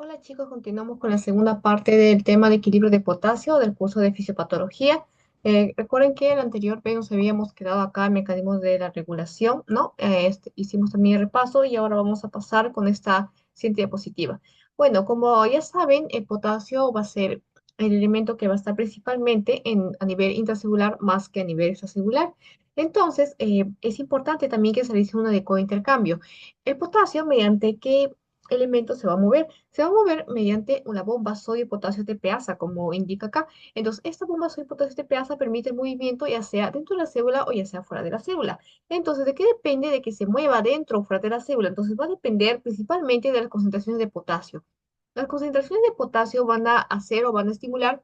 Hola chicos, continuamos con la segunda parte del tema de equilibrio de potasio del curso de fisiopatología. Recuerden que en el anterior vez nos habíamos quedado acá en mecanismos de la regulación, ¿no? Hicimos también el repaso y ahora vamos a pasar con esta siguiente diapositiva. Bueno, como ya saben, el potasio va a ser el elemento que va a estar principalmente a nivel intracelular más que a nivel extracelular. Entonces, es importante también que se realice un adecuado intercambio. El potasio, mediante qué elemento se va a mover. Se va a mover mediante una bomba sodio-potasio TPasa, como indica acá. Entonces, esta bomba sodio-potasio TPasa permite el movimiento ya sea dentro de la célula o ya sea fuera de la célula. Entonces, ¿de qué depende de que se mueva dentro o fuera de la célula? Entonces, va a depender principalmente de las concentraciones de potasio. Las concentraciones de potasio van a hacer o van a estimular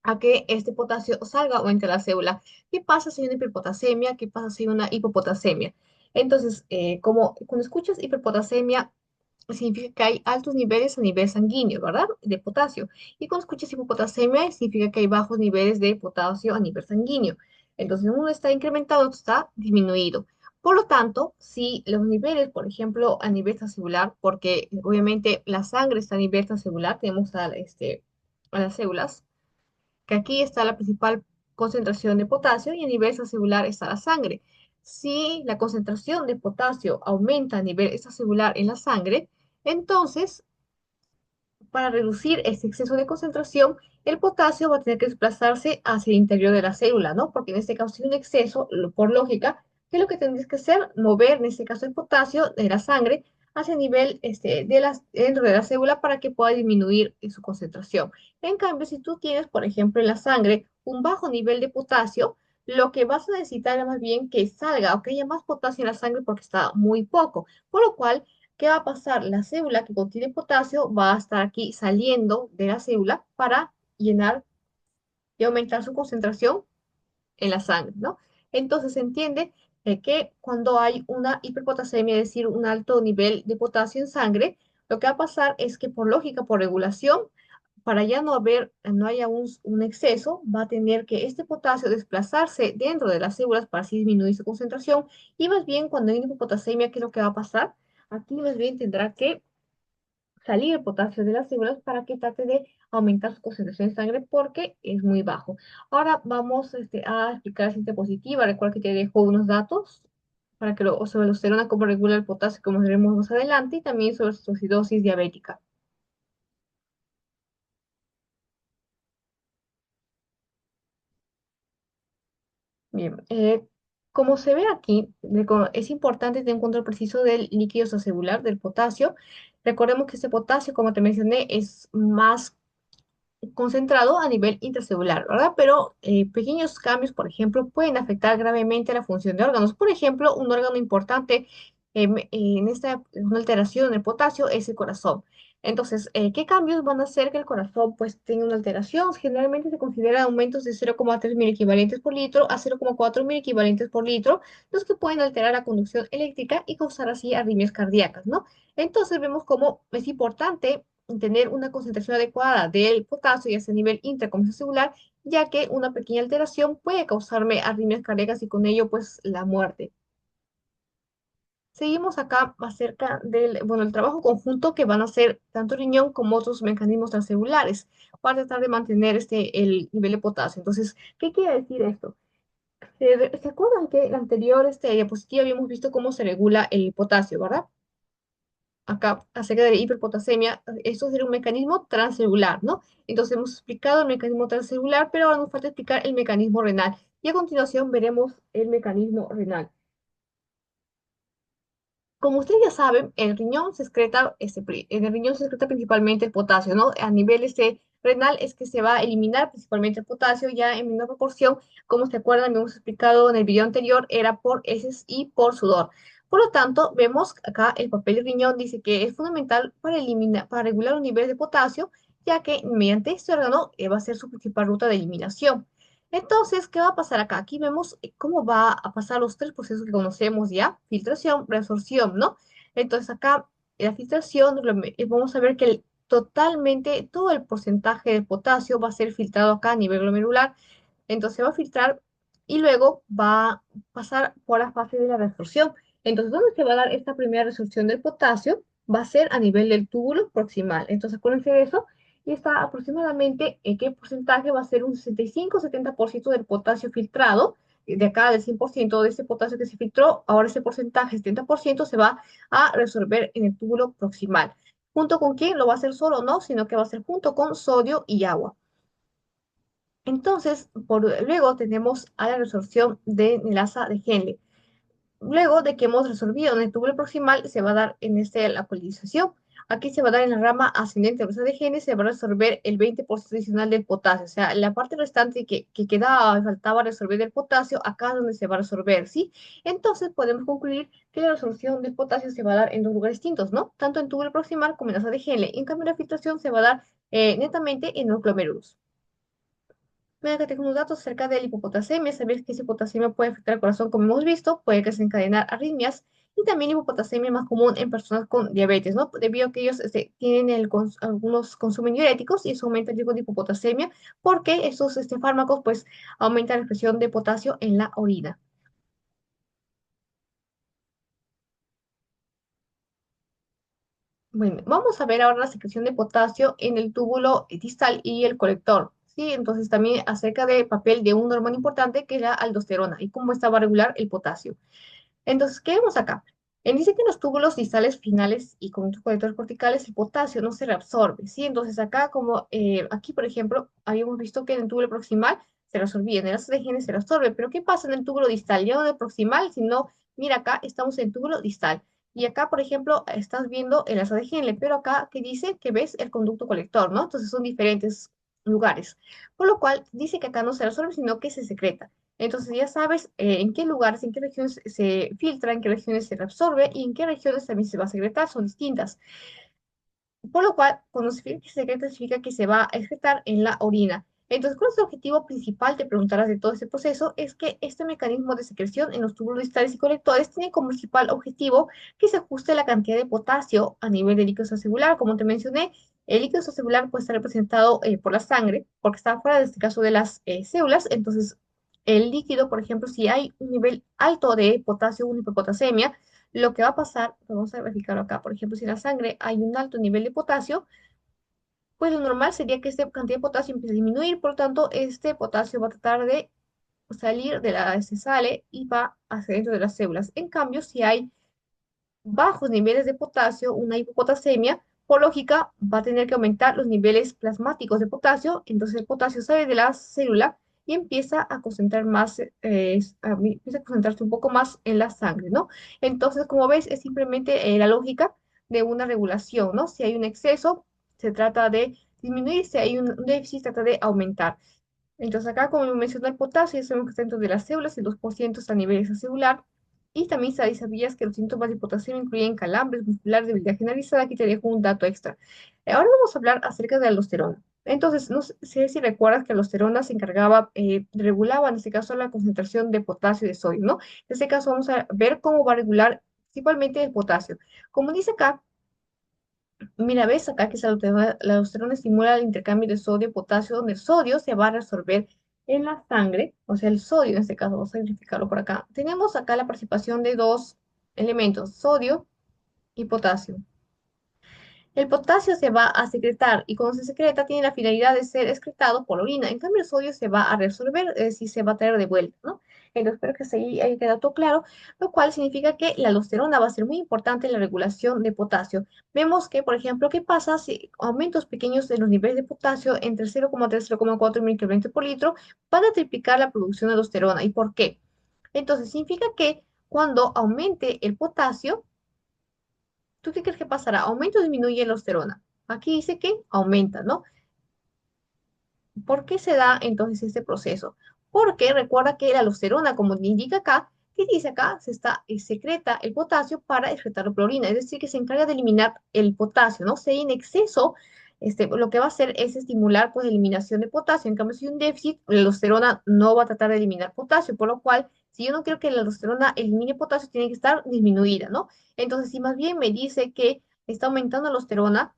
a que este potasio salga o entre la célula. ¿Qué pasa si hay una hiperpotasemia? ¿Qué pasa si hay una hipopotasemia? Entonces, como cuando escuchas hiperpotasemia, significa que hay altos niveles a nivel sanguíneo, ¿verdad? De potasio. Y cuando escuchas hipopotasemia, significa que hay bajos niveles de potasio a nivel sanguíneo. Entonces, uno está incrementado, otro está disminuido. Por lo tanto, si los niveles, por ejemplo, a nivel extracelular, porque obviamente la sangre está a nivel extracelular, tenemos a las células, que aquí está la principal concentración de potasio y a nivel extracelular está la sangre. Si la concentración de potasio aumenta a nivel extracelular en la sangre, entonces, para reducir este exceso de concentración, el potasio va a tener que desplazarse hacia el interior de la célula, ¿no? Porque en este caso, si hay un exceso, por lógica, ¿qué es lo que tendrías que hacer? Mover, en este caso, el potasio de la sangre hacia el nivel dentro de la célula para que pueda disminuir su concentración. En cambio, si tú tienes, por ejemplo, en la sangre un bajo nivel de potasio, lo que vas a necesitar es más bien que salga o que haya más potasio en la sangre porque está muy poco, por lo cual ¿qué va a pasar? La célula que contiene potasio va a estar aquí saliendo de la célula para llenar y aumentar su concentración en la sangre, ¿no? Entonces se entiende que cuando hay una hiperpotasemia, es decir, un alto nivel de potasio en sangre, lo que va a pasar es que por lógica, por regulación, para ya no haya un exceso, va a tener que este potasio desplazarse dentro de las células para así disminuir su concentración. Y más bien, cuando hay hipopotasemia, ¿qué es lo que va a pasar? Aquí más bien tendrá que salir el potasio de las células para que trate de aumentar su concentración en sangre porque es muy bajo. Ahora vamos a explicar la siguiente diapositiva. Recuerda que te dejo unos datos para que sobre la osterona, cómo regula el potasio, como veremos más adelante, y también sobre su acidosis diabética. Bien, como se ve aquí, es importante tener un control preciso del líquido extracelular, del potasio. Recordemos que este potasio, como te mencioné, es más concentrado a nivel intracelular, ¿verdad? Pero pequeños cambios, por ejemplo, pueden afectar gravemente la función de órganos. Por ejemplo, un órgano importante en esta una alteración en el potasio es el corazón. Entonces, ¿qué cambios van a hacer que el corazón pues tenga una alteración? Generalmente se consideran aumentos de 0,3 mil equivalentes por litro a 0,4 mil equivalentes por litro, los que pueden alterar la conducción eléctrica y causar así arritmias cardíacas, ¿no? Entonces vemos cómo es importante tener una concentración adecuada del potasio, ya sea a nivel intra como celular, ya que una pequeña alteración puede causarme arritmias cardíacas y con ello, pues, la muerte. Seguimos acá acerca bueno, el trabajo conjunto que van a hacer tanto el riñón como otros mecanismos transcelulares para tratar de mantener el nivel de potasio. Entonces, ¿qué quiere decir esto? ¿Se acuerdan que en la anterior diapositiva habíamos visto cómo se regula el potasio, ¿verdad? Acá acerca de la hiperpotasemia, esto sería un mecanismo transcelular, ¿no? Entonces hemos explicado el mecanismo transcelular, pero ahora nos falta explicar el mecanismo renal. Y a continuación veremos el mecanismo renal. Como ustedes ya saben, en el riñón se excreta principalmente el potasio, ¿no? A nivel renal es que se va a eliminar principalmente el potasio ya en menor proporción. Como se acuerdan, hemos explicado en el video anterior, era por heces y por sudor. Por lo tanto, vemos acá el papel del riñón dice que es fundamental para regular los niveles de potasio, ya que mediante este órgano va a ser su principal ruta de eliminación. Entonces, ¿qué va a pasar acá? Aquí vemos cómo va a pasar los tres procesos que conocemos ya, filtración, reabsorción, ¿no? Entonces acá, en la filtración, vamos a ver que totalmente todo el porcentaje de potasio va a ser filtrado acá a nivel glomerular, entonces va a filtrar y luego va a pasar por la fase de la reabsorción. Entonces, ¿dónde se va a dar esta primera reabsorción del potasio? va a ser a nivel del túbulo proximal. Entonces, acuérdense de eso. Y está aproximadamente en qué porcentaje va a ser un 65-70% del potasio filtrado. De acá, del 100% de ese potasio que se filtró, ahora ese porcentaje, 70%, se va a resolver en el túbulo proximal. ¿Junto con quién? Lo va a hacer solo, no, sino que va a ser junto con sodio y agua. Entonces, luego tenemos a la resorción de Nelasa de Henle. Luego de que hemos resolvido en el túbulo proximal, se va a dar en la colización. Aquí se va a dar en la rama ascendente de genes, se va a resolver el 20% adicional del potasio. O sea, la parte restante que quedaba, faltaba resolver del potasio, acá es donde se va a resolver, ¿sí? Entonces podemos concluir que la resolución del potasio se va a dar en dos lugares distintos, ¿no? Tanto en túbulo proximal como en asa de Henle. En cambio, la filtración se va a dar netamente en los glomérulos. Mira que tengo unos datos acerca de la hipopotasemia. Sabéis que esa hipopotasemia puede afectar al corazón, como hemos visto, puede desencadenar arritmias y también la hipopotasemia es más común en personas con diabetes, ¿no? Debido a que ellos tienen algunos consumen diuréticos y eso aumenta el riesgo de hipopotasemia porque estos fármacos pues aumentan la expresión de potasio en la orina. Bueno, vamos a ver ahora la secreción de potasio en el túbulo distal y el colector. Sí, entonces también acerca del papel de un hormona importante que es la aldosterona y cómo esta va a regular el potasio. Entonces, ¿qué vemos acá? Dice que en los túbulos distales finales y conductos colectores corticales el potasio no se reabsorbe, ¿sí? Entonces acá, como aquí, por ejemplo, habíamos visto que en el túbulo proximal se reabsorbía, en el ácido de genes se reabsorbe, pero ¿qué pasa en el túbulo distal? Ya no en el proximal, sino, mira acá, estamos en el túbulo distal. Y acá, por ejemplo, estás viendo el ácido de genes, pero acá, ¿qué dice? Que ves el conducto colector, ¿no? Entonces son diferentes lugares. Por lo cual, dice que acá no se reabsorbe, sino que se secreta. Entonces ya sabes en qué lugares, en qué regiones se filtra, en qué regiones se reabsorbe y en qué regiones también se va a secretar, son distintas. Por lo cual, cuando se secreta significa que se va a excretar en la orina. Entonces, ¿cuál es el objetivo principal? Te preguntarás de todo este proceso, es que este mecanismo de secreción en los túbulos distales y colectores tiene como principal objetivo que se ajuste la cantidad de potasio a nivel de líquido celular. Como te mencioné, el líquido celular puede estar representado por la sangre, porque está fuera de este caso de las células. Entonces, el líquido, por ejemplo, si hay un nivel alto de potasio, una hipopotasemia, lo que va a pasar, vamos a verificarlo acá, por ejemplo, si en la sangre hay un alto nivel de potasio, pues lo normal sería que esta cantidad de potasio empiece a disminuir, por lo tanto, este potasio va a tratar de salir de se sale y va hacia dentro de las células. En cambio, si hay bajos niveles de potasio, una hipopotasemia, por lógica, va a tener que aumentar los niveles plasmáticos de potasio, entonces el potasio sale de la célula y empieza a concentrar más, empieza a concentrarse un poco más en la sangre, ¿no? Entonces, como ves, es simplemente la lógica de una regulación, ¿no? Si hay un exceso, se trata de disminuir, si hay un déficit, se trata de aumentar. Entonces acá, como mencioné el potasio, ya sabemos que está dentro de las células, el 2% está a nivel extracelular. Y también sabías que los síntomas de hipotasemia incluyen calambres musculares, debilidad generalizada. Aquí te dejo un dato extra. Ahora vamos a hablar acerca de la aldosterona. Entonces, no sé si recuerdas que la aldosterona se encargaba, regulaba en este caso la concentración de potasio y de sodio, ¿no? En este caso vamos a ver cómo va a regular principalmente el potasio. Como dice acá, mira, ves acá que la aldosterona estimula el intercambio de sodio y potasio, donde el sodio se va a resolver en la sangre, o sea, el sodio en este caso, vamos a verificarlo por acá. Tenemos acá la participación de dos elementos, sodio y potasio. El potasio se va a secretar y cuando se secreta tiene la finalidad de ser excretado por la orina. En cambio, el sodio se va a resolver, es decir, se va a traer de vuelta, ¿no? Entonces, espero que se haya quedado todo claro, lo cual significa que la aldosterona va a ser muy importante en la regulación de potasio. Vemos que, por ejemplo, ¿qué pasa si aumentos pequeños de los niveles de potasio entre 0,3 y 0,4 microveinte por litro van a triplicar la producción de aldosterona? ¿Y por qué? Entonces, significa que cuando aumente el potasio, ¿tú qué crees que pasará? ¿Aumenta o disminuye la aldosterona? Aquí dice que aumenta, ¿no? ¿Por qué se da entonces este proceso? Porque recuerda que la aldosterona, como indica acá, ¿qué dice acá? Secreta el potasio para excretar la clorina, es decir, que se encarga de eliminar el potasio, ¿no? Si hay en exceso, lo que va a hacer es estimular pues, la eliminación de potasio. En cambio, si hay un déficit, la aldosterona no va a tratar de eliminar potasio, por lo cual, si yo no quiero que la aldosterona elimine potasio, tiene que estar disminuida, ¿no? Entonces, si más bien me dice que está aumentando la aldosterona,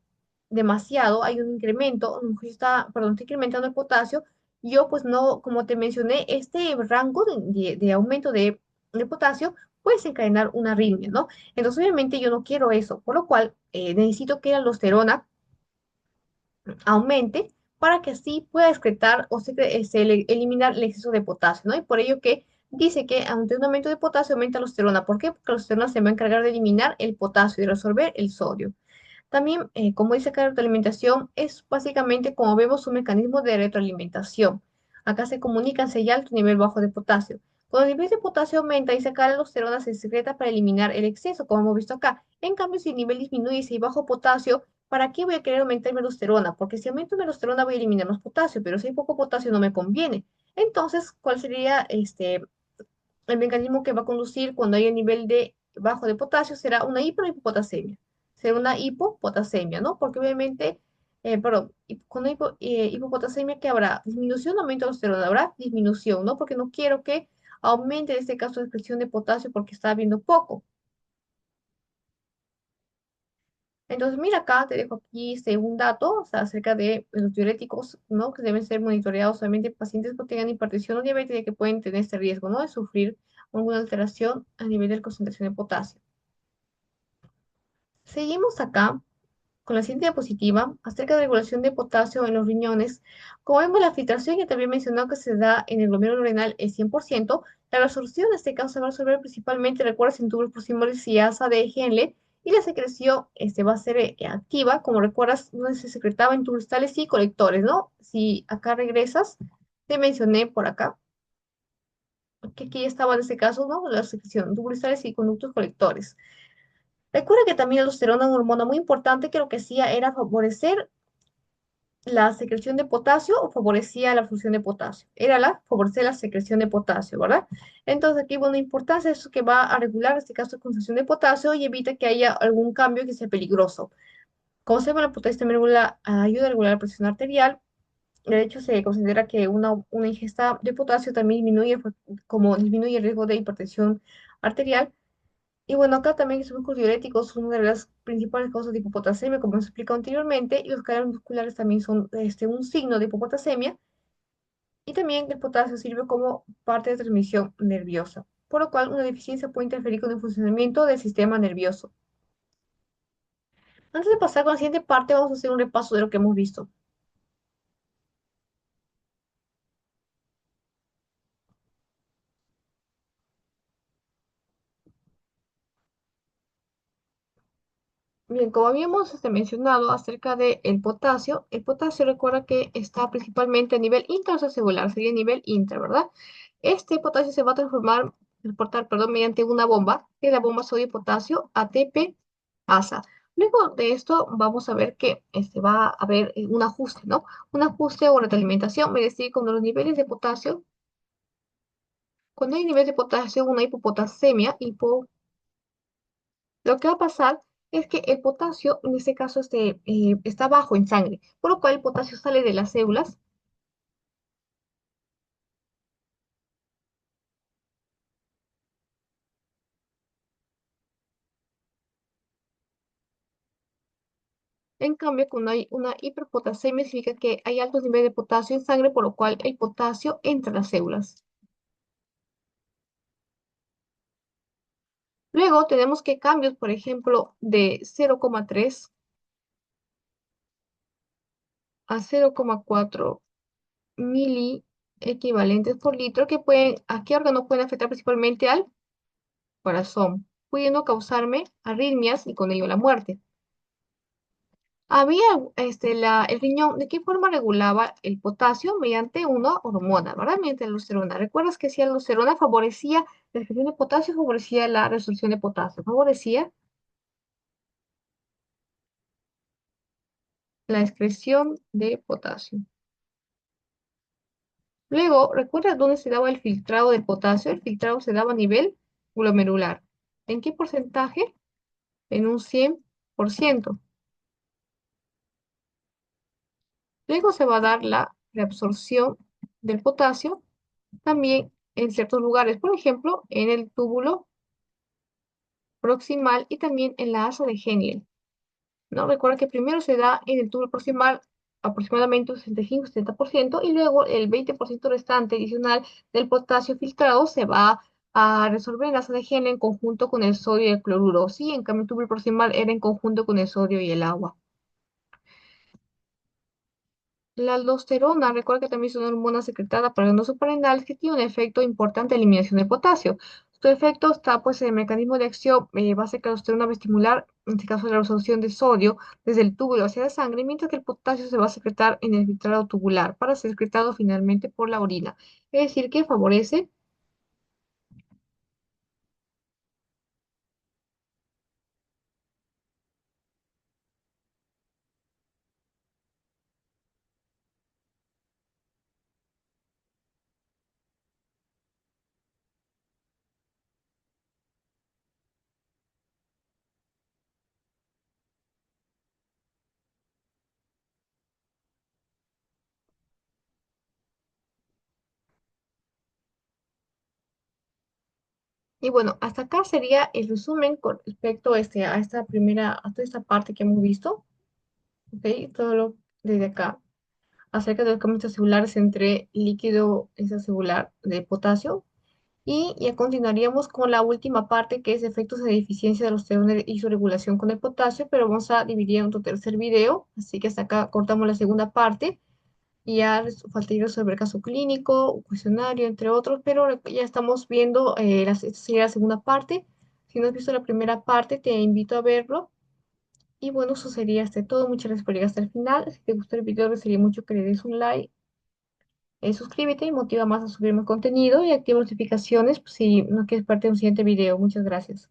demasiado, hay un incremento, a lo mejor está, perdón, está incrementando el potasio, yo pues no, como te mencioné, este rango de aumento de potasio puede desencadenar una arritmia, ¿no? Entonces, obviamente, yo no quiero eso, por lo cual necesito que la aldosterona aumente para que así pueda excretar o eliminar el exceso de potasio, ¿no? Y por ello que dice que ante un aumento de potasio aumenta la aldosterona. ¿Por qué? Porque la aldosterona se va a encargar de eliminar el potasio y de resolver el sodio. También, como dice acá, la retroalimentación es básicamente, como vemos, un mecanismo de retroalimentación. Acá se comunican si hay alto nivel bajo de potasio. Cuando el nivel de potasio aumenta, dice acá, la aldosterona se secreta para eliminar el exceso, como hemos visto acá. En cambio, si el nivel disminuye y si hay bajo potasio, ¿para qué voy a querer aumentar mi aldosterona? Porque si aumento mi aldosterona voy a eliminar más potasio, pero si hay poco potasio no me conviene. Entonces, ¿cuál sería el mecanismo que va a conducir cuando hay un nivel de bajo de potasio? Será una hipopotasemia. Será una hipopotasemia, ¿no? Porque obviamente, perdón, cuando hay hipopotasemia, ¿qué habrá? Disminución, aumento de aldosterona, habrá disminución, ¿no? Porque no quiero que aumente en este caso la expresión de potasio porque está habiendo poco. Entonces, mira acá, te dejo aquí un dato, o sea, acerca de los diuréticos, ¿no? Que deben ser monitoreados solamente en pacientes que tengan hipertensión o diabetes y que pueden tener este riesgo, ¿no? De sufrir alguna alteración a nivel de concentración de potasio. Seguimos acá con la siguiente diapositiva acerca de regulación de potasio en los riñones. Como vemos, la filtración, que también mencionó que se da en el glomérulo renal, es 100%. La resolución en este caso se va a resolver principalmente, recuerdas, en túbulos proximales y asa de Henle, y la secreción va a ser activa, como recuerdas, donde se secretaba en tubulales y colectores, ¿no? Si acá regresas, te mencioné por acá, que aquí estaba en este caso, ¿no? La secreción, tubulales y conductos colectores. Recuerda que también la aldosterona es una hormona muy importante que lo que hacía era favorecer la secreción de potasio o favorecía la función de potasio. Era favorecer la secreción de potasio, ¿verdad? Entonces aquí, bueno, importancia es que va a regular, en este caso, la concentración de potasio y evita que haya algún cambio que sea peligroso. Como se llama, la potasio también ayuda a regular la presión arterial. De hecho, se considera que una ingesta de potasio también como disminuye el riesgo de hipertensión arterial. Y bueno, acá también los diuréticos son una de las principales causas de hipopotasemia, como se explicado anteriormente, y los calambres musculares también son un signo de hipopotasemia, y también el potasio sirve como parte de transmisión nerviosa, por lo cual una deficiencia puede interferir con el funcionamiento del sistema nervioso. Antes de pasar con la siguiente parte, vamos a hacer un repaso de lo que hemos visto. Bien, como habíamos mencionado acerca del potasio, el potasio recuerda que está principalmente a nivel intracelular, sería a nivel intra, ¿verdad? Este potasio se va a transportar, perdón, mediante una bomba, que es la bomba sodio-potasio ATP-ASA. Luego de esto vamos a ver que va a haber un ajuste, ¿no? Un ajuste o retroalimentación, es decir, cuando los niveles de potasio, cuando hay niveles de potasio, una hipopotasemia, lo que va a pasar es que el potasio, en este caso, está bajo en sangre, por lo cual el potasio sale de las células. En cambio, cuando hay una hiperpotasemia, significa que hay altos niveles de potasio en sangre, por lo cual el potasio entra a las células. Luego tenemos que cambios, por ejemplo, de 0,3 a 0,4 mili equivalentes por litro, ¿a qué órgano pueden afectar principalmente al corazón, pudiendo causarme arritmias y con ello la muerte? Había el riñón, ¿de qué forma regulaba el potasio? Mediante una hormona, ¿verdad? Mediante la aldosterona. ¿Recuerdas que si la aldosterona favorecía la excreción de potasio, favorecía la resolución de potasio? Favorecía la excreción de potasio. Luego, ¿recuerdas dónde se daba el filtrado del potasio? El filtrado se daba a nivel glomerular. ¿En qué porcentaje? En un 100%. Luego se va a dar la reabsorción del potasio también en ciertos lugares, por ejemplo, en el túbulo proximal y también en la asa de Henle, ¿no? Recuerda que primero se da en el túbulo proximal aproximadamente un 65-70% y luego el 20% restante adicional del potasio filtrado se va a resolver en la de Henle en conjunto con el sodio y el cloruro. Sí, en cambio el tubul proximal era en conjunto con el sodio y el agua. La aldosterona, recuerda que también es una hormona secretada por glandos suprarrenales que tiene un efecto importante de eliminación de potasio. Su efecto está pues en el mecanismo de acción, va a ser que la aldosterona va a estimular, en este caso, la absorción de sodio desde el túbulo hacia la sangre, mientras que el potasio se va a secretar en el filtrado tubular para ser secretado finalmente por la orina. Es decir, que favorece. Y bueno, hasta acá sería el resumen con respecto a esta primera, a toda esta parte que hemos visto, ¿ok? Todo lo desde acá, acerca de los cambios celulares entre líquido extracelular de potasio. Y ya continuaríamos con la última parte, que es efectos de deficiencia de los esteroides y su regulación con el potasio, pero vamos a dividir en otro tercer video, así que hasta acá cortamos la segunda parte. Y ya faltaría resolver caso clínico, un cuestionario, entre otros, pero ya estamos viendo, esta sería la segunda parte. Si no has visto la primera parte, te invito a verlo. Y bueno, eso sería todo. Muchas gracias por llegar hasta el final. Si te gustó el video, agradecería mucho que le des un like. Suscríbete y motiva más a subir más contenido y activa notificaciones, si no quieres parte de un siguiente video. Muchas gracias.